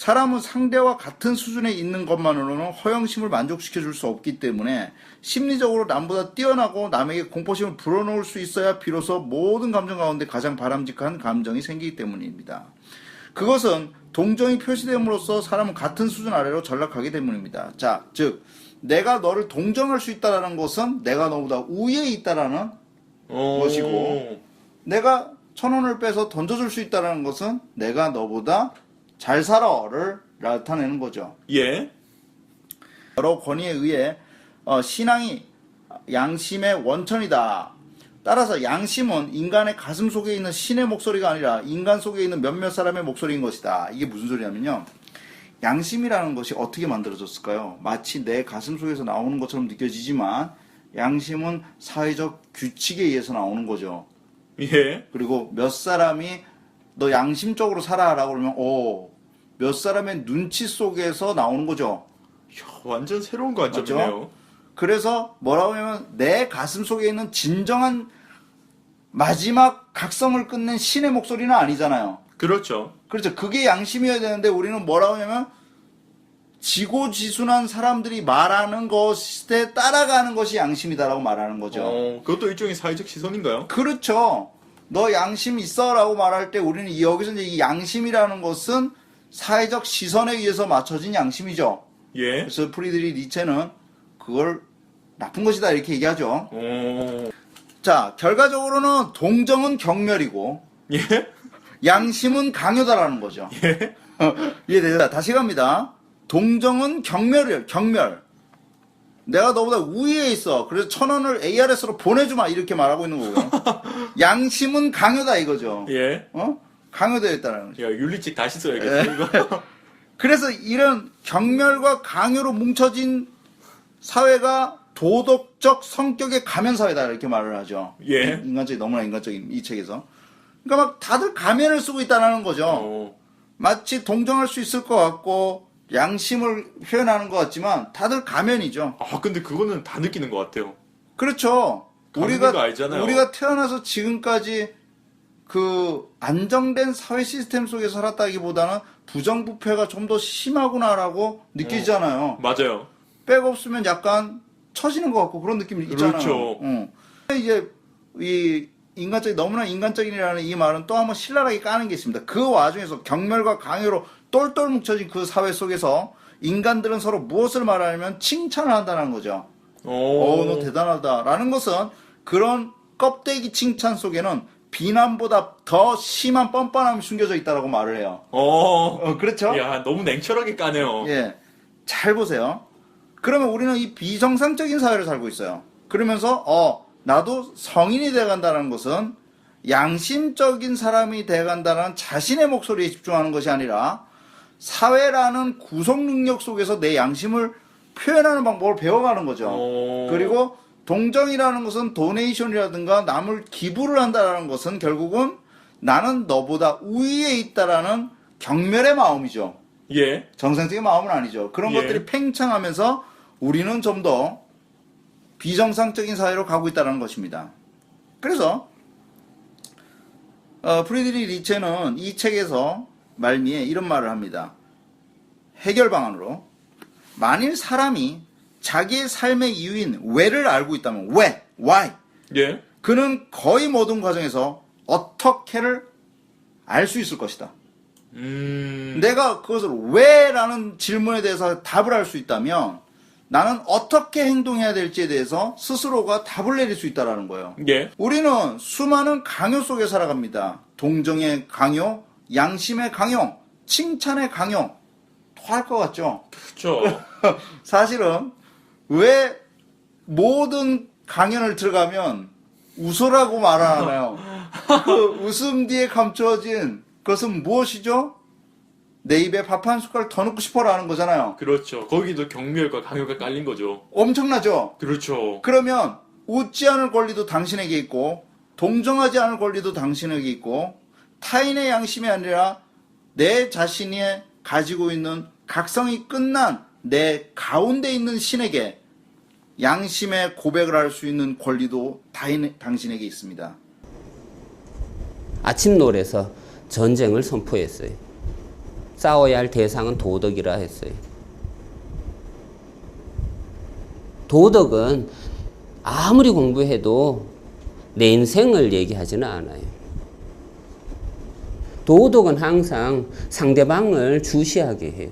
사람은 상대와 같은 수준에 있는 것만으로는 허영심을 만족시켜 줄 수 없기 때문에 심리적으로 남보다 뛰어나고 남에게 공포심을 불어넣을 수 있어야 비로소 모든 감정 가운데 가장 바람직한 감정이 생기기 때문입니다. 그것은 동정이 표시됨으로써 사람은 같은 수준 아래로 전락하게 때문입니다. 자, 즉 내가 너를 동정할 수 있다는 것은 내가 너보다 우위에 있다라는 것이고, 내가 1,000원을 빼서 던져줄 수 있다는 것은 내가 너보다 잘 살아를 나타내는 거죠. 예. 여러 권위에 의해 신앙이 양심의 원천이다. 따라서 양심은 인간의 가슴 속에 있는 신의 목소리가 아니라 인간 속에 있는 몇몇 사람의 목소리인 것이다. 이게 무슨 소리냐면요. 양심이라는 것이 어떻게 만들어졌을까요? 마치 내 가슴 속에서 나오는 것처럼 느껴지지만 양심은 사회적 규칙에 의해서 나오는 거죠. 예. 그리고 몇 사람이 너 양심적으로 살아라고 그러면 몇 사람의 눈치 속에서 나오는 거죠. 이야, 완전 새로운 관점이네요. 그래서 뭐라고 하면 내 가슴 속에 있는 진정한 마지막 각성을 끝낸 신의 목소리는 아니잖아요. 그렇죠. 그렇죠. 그게 양심이어야 되는데 우리는 뭐라고 하냐면 지고지순한 사람들이 말하는 것에 따라가는 것이 양심이다라고 말하는 거죠. 그것도 일종의 사회적 시선인가요? 그렇죠. 너 양심 있어라고 말할 때 우리는 여기서 이제 이 양심이라는 것은 사회적 시선에 의해서 맞춰진 양심이죠. 예. 그래서 프리드리히 니체는 그걸 나쁜 것이다 이렇게 얘기하죠. 자, 결과적으로는 동정은 경멸이고 예. 양심은 강요다라는 거죠. 예. 이해되죠? 다시 갑니다. 동정은 경멸이에요. 경멸. 내가 너보다 우위에 있어. 그래서 1,000원을 ARS로 보내주마 이렇게 말하고 있는 거고요. 양심은 강요다 이거죠. 예. 강요되어 있다는 거죠. 야, 윤리책 다시 써야겠어, 이거. 그래서 이런 경멸과 강요로 뭉쳐진 사회가 도덕적 성격의 가면 사회다 이렇게 말을 하죠. 예. 너무나 인간적인 이 책에서. 그러니까 막 다들 가면을 쓰고 있다는 거죠. 마치 동정할 수 있을 것 같고 양심을 표현하는 것 같지만 다들 가면이죠. 근데 그거는 다 느끼는 것 같아요. 그렇죠. 가면인 거 알잖아요. 우리가 태어나서 지금까지 그 안정된 사회 시스템 속에서 살았다기보다는 부정부패가 좀 더 심하구나라고 느끼잖아요. 맞아요. 백 없으면 약간 처지는 것 같고 그런 느낌이 있잖아요. 그렇죠. 이제 이 너무나 인간적인이라는 이 말은 또 한번 신랄하게 까는 게 있습니다. 그 와중에서 경멸과 강요로 똘똘 뭉쳐진 그 사회 속에서 인간들은 서로 무엇을 말하냐면 칭찬을 한다는 거죠. 너 대단하다라는 것은 그런 껍데기 칭찬 속에는 비난보다 더 심한 뻔뻔함이 숨겨져 있다라고 말을 해요. 그렇죠? 야, 너무 냉철하게 까네요. 예. 잘 보세요. 그러면 우리는 이 비정상적인 사회를 살고 있어요. 그러면서 나도 성인이 돼간다는 것은 양심적인 사람이 돼간다는 자신의 목소리에 집중하는 것이 아니라 사회라는 구성 능력 속에서 내 양심을 표현하는 방법을 배워가는 거죠. 그리고 동정이라는 것은 도네이션이라든가 남을 기부를 한다는 것은 결국은 나는 너보다 우위에 있다라는 경멸의 마음이죠. 예. 정상적인 마음은 아니죠. 그런 것들이 팽창하면서 우리는 좀 더 비정상적인 사회로 가고 있다는 것입니다. 그래서 프리드리히 니체는 이 책에서 말미에 이런 말을 합니다. 해결 방안으로 만일 사람이 자기의 삶의 이유인 왜를 알고 있다면 why 예. 그는 거의 모든 과정에서 어떻게를 알 수 있을 것이다. 내가 그것을 왜라는 질문에 대해서 답을 할 수 있다면 나는 어떻게 행동해야 될지에 대해서 스스로가 답을 내릴 수 있다는 거예요. 예. 우리는 수많은 강요 속에 살아갑니다. 동정의 강요, 양심의 강요, 칭찬의 강요 토할 것 같죠? 그렇죠. 사실은 왜 모든 강연을 들어가면 웃으라고 말하나요? 그 웃음 뒤에 감추어진 그것은 무엇이죠? 내 입에 밥 한 숟갈 더 넣고 싶어라는 거잖아요. 그렇죠. 거기도 경멸과 강요가 깔린 거죠. 엄청나죠? 그렇죠. 그러면 웃지 않을 권리도 당신에게 있고 동정하지 않을 권리도 당신에게 있고 타인의 양심이 아니라 내 자신이 가지고 있는 각성이 끝난 내 가운데 있는 신에게 양심의 고백을 할 수 있는 권리도 당신에게 있습니다. 아침놀에서 전쟁을 선포했어요. 싸워야 할 대상은 도덕이라 했어요. 도덕은 아무리 공부해도 내 인생을 얘기하지는 않아요. 도덕은 항상 상대방을 주시하게 해요.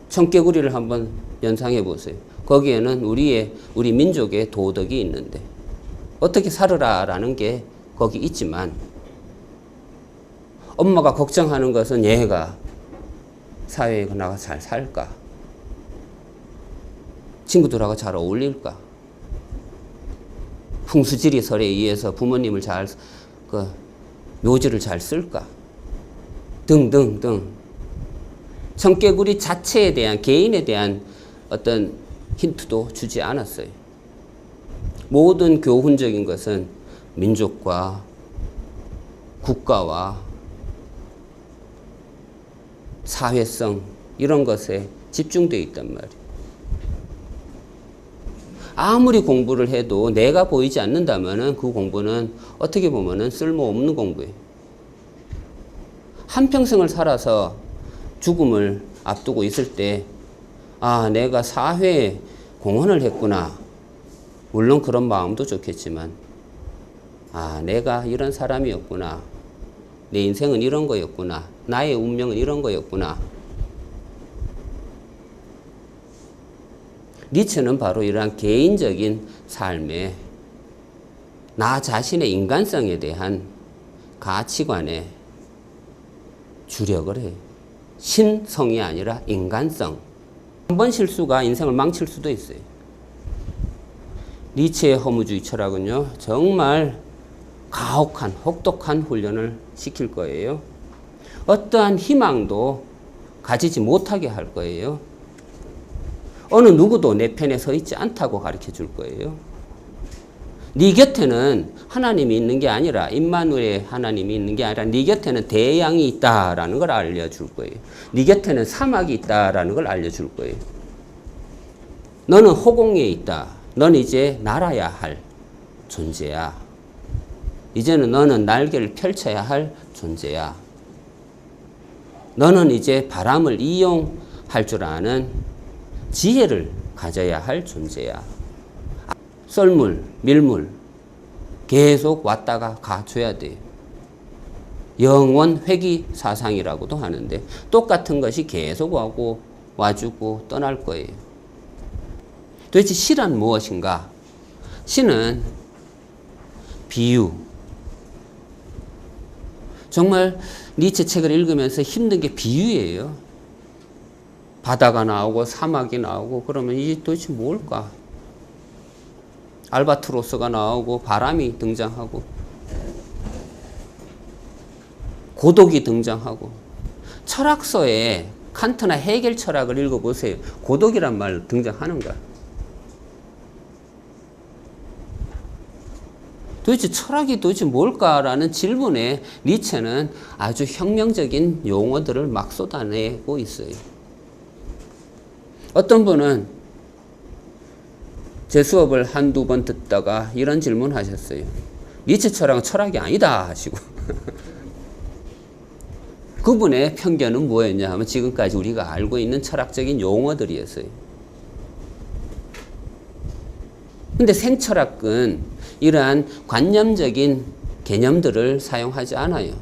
청개구리를 한번 연상해 보세요. 거기에는 우리 민족의 도덕이 있는데 어떻게 살으라라는 게 거기 있지만 엄마가 걱정하는 것은 얘가 사회에 나가 잘 살까? 친구들하고 잘 어울릴까? 풍수지리설에 의해서 부모님을 묘지를 잘 쓸까? 등등등. 청개구리 자체에 대한, 개인에 대한 어떤 힌트도 주지 않았어요. 모든 교훈적인 것은 민족과 국가와 사회성, 이런 것에 집중되어 있단 말이에요. 아무리 공부를 해도 내가 보이지 않는다면 그 공부는 어떻게 보면 쓸모없는 공부예요. 한평생을 살아서 죽음을 앞두고 있을 때, 아, 내가 사회에 공헌을 했구나. 물론 그런 마음도 좋겠지만, 아, 내가 이런 사람이었구나. 내 인생은 이런 거였구나. 나의 운명은 이런 거였구나. 니체는 바로 이러한 개인적인 삶에 나 자신의 인간성에 대한 가치관에 주력을 해요. 신성이 아니라 인간성. 한 번 실수가 인생을 망칠 수도 있어요. 니체의 허무주의 철학은요, 정말 가혹한, 혹독한 훈련을 시킬 거예요. 어떠한 희망도 가지지 못하게 할 거예요. 어느 누구도 내 편에 서 있지 않다고 가르쳐 줄 거예요. 네 곁에는 하나님이 있는 게 아니라, 임마누엘의 하나님이 있는 게 아니라 네 곁에는 대양이 있다라는 걸 알려줄 거예요. 네 곁에는 사막이 있다라는 걸 알려줄 거예요. 너는 허공에 있다. 넌 이제 날아야 할 존재야. 이제는 너는 날개를 펼쳐야 할 존재야. 너는 이제 바람을 이용할 줄 아는 지혜를 가져야 할 존재야. 썰물, 밀물 계속 왔다가 가줘야 돼요. 영원 회귀 사상이라고도 하는데 똑같은 것이 계속 와고 와주고 떠날 거예요. 도대체 시란 무엇인가? 시는 비유. 정말 니체 책을 읽으면서 힘든 게 비유예요. 바다가 나오고 사막이 나오고 그러면 이게 도대체 뭘까? 알바트로스가 나오고 바람이 등장하고 고독이 등장하고. 철학서에 칸트나 헤겔 철학을 읽어보세요. 고독이란 말 등장하는가? 도대체 철학이 도대체 뭘까라는 질문에 니체는 아주 혁명적인 용어들을 막 쏟아내고 있어요. 어떤 분은 제 수업을 한두 번 듣다가 이런 질문 하셨어요. 니체 철학은 철학이 아니다 하시고. 그분의 편견은 뭐였냐 하면 지금까지 우리가 알고 있는 철학적인 용어들이었어요. 근데 생철학은 이러한 관념적인 개념들을 사용하지 않아요.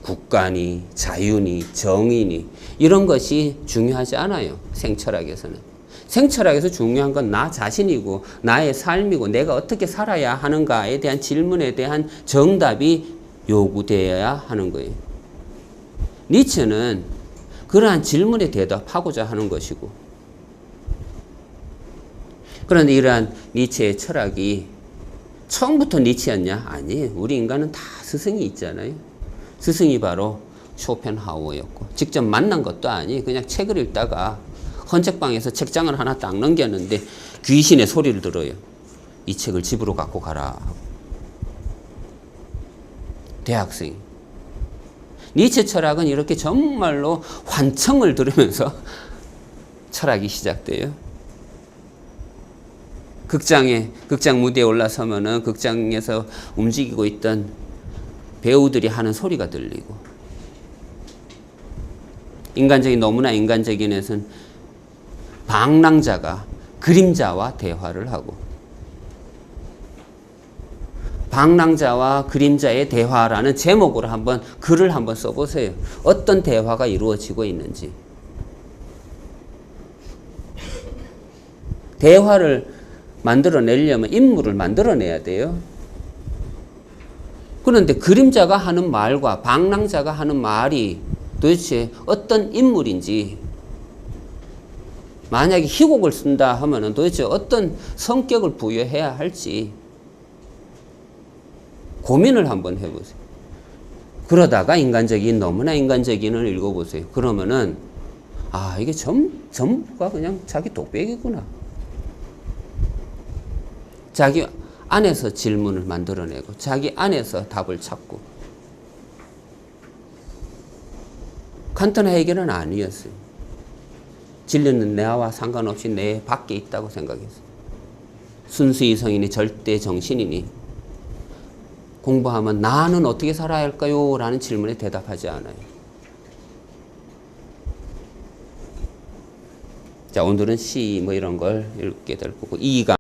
국가니, 자유니, 정의니 이런 것이 중요하지 않아요. 생철학에서는. 생철학에서 중요한 건 나 자신이고 나의 삶이고 내가 어떻게 살아야 하는가에 대한 질문에 대한 정답이 요구되어야 하는 거예요. 니체는 그러한 질문에 대답하고자 하는 것이고, 그런데 이러한 니체의 철학이 처음부터 니체였냐? 아니에요. 우리 인간은 다 스승이 있잖아요. 스승이 바로 쇼펜하우어였고, 직접 만난 것도 아니에요. 그냥 책을 읽다가 헌책방에서 책장을 하나 딱 넘겼는데 귀신의 소리를 들어요. 이 책을 집으로 갖고 가라. 대학생. 니체 철학은 이렇게 정말로 환청을 들으면서 철학이 시작돼요. 극장 무대에 올라서면은 극장에서 움직이고 있던 배우들이 하는 소리가 들리고, 인간적인 너무나 인간적인에서는 방랑자가 그림자와 대화를 하고 방랑자와 그림자의 대화라는 제목으로 한번 글을 한번 써보세요. 어떤 대화가 이루어지고 있는지. 대화를 만들어내려면 인물을 만들어내야 돼요. 그런데 그림자가 하는 말과 방랑자가 하는 말이 도대체 어떤 인물인지, 만약에 희곡을 쓴다 하면은 도대체 어떤 성격을 부여해야 할지 고민을 한번 해보세요. 그러다가 인간적인, 너무나 인간적인을 읽어보세요. 그러면은, 아, 이게 전부가 그냥 자기 독백이구나. 자기 안에서 질문을 만들어내고, 자기 안에서 답을 찾고. 칸트는 해결은 아니었어요. 진리는 나와 상관없이 내 밖에 있다고 생각했어요. 순수 이성이니 절대 정신이니 공부하면 나는 어떻게 살아야 할까요? 라는 질문에 대답하지 않아요. 자, 오늘은 시 뭐 이런 걸 읽게 될 거고, 이가